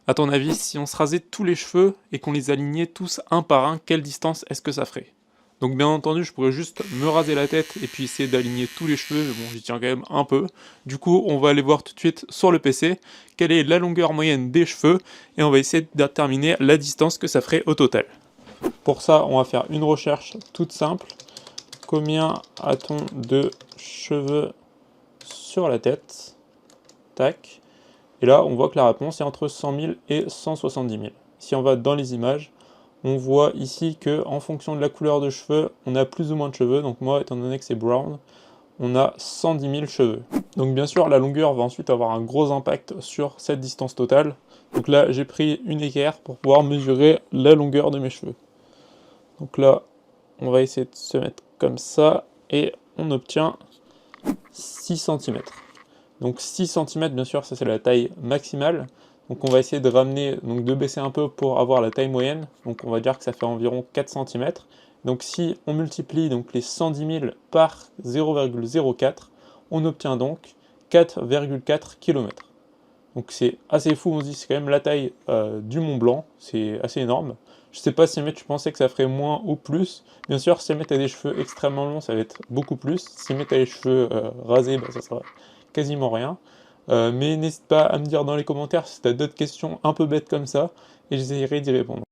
À ton avis, si on se rasait tous les cheveux et qu'on les alignait tous un par un, quelle distance est-ce que ça ferait? Donc bien entendu, je pourrais juste me raser la tête et puis essayer d'aligner tous les cheveux, mais bon, j'y tiens quand même un peu. Du coup, on va aller voir tout de suite sur le PC quelle est la longueur moyenne des cheveux et on va essayer de déterminer la distance que ça ferait au total. Pour ça, on va faire une recherche toute simple. Combien a-t-on de cheveux sur la tête? Tac. Et là, on voit que la réponse est entre 100 000 et 170 000. Si on va dans les images, on voit ici que en fonction de la couleur de cheveux, on a plus ou moins de cheveux. Donc moi, étant donné que c'est brown, on a 110 000 cheveux. Donc bien sûr, la longueur va ensuite avoir un gros impact sur cette distance totale. Donc là, j'ai pris une équerre pour pouvoir mesurer la longueur de mes cheveux. Donc là, on va essayer de se mettre comme ça et on obtient 6 cm. Donc 6 cm, bien sûr, ça c'est la taille maximale. Donc on va essayer de ramener, donc de baisser un peu pour avoir la taille moyenne. Donc on va dire que ça fait environ 4 cm. Donc si on multiplie donc les 110 000 par 0,04, on obtient donc 4,4 km. Donc c'est assez fou, on se dit c'est quand même la taille du Mont Blanc, c'est assez énorme. Je sais pas si jamais tu pensais que ça ferait moins ou plus. Bien sûr, si jamais tu as des cheveux extrêmement longs, ça va être beaucoup plus. Si jamais tu as les cheveux rasés, bah, ça sera quasiment rien. Mais n'hésite pas à me dire dans les commentaires si tu as d'autres questions un peu bêtes comme ça, et j'essaierai d'y répondre.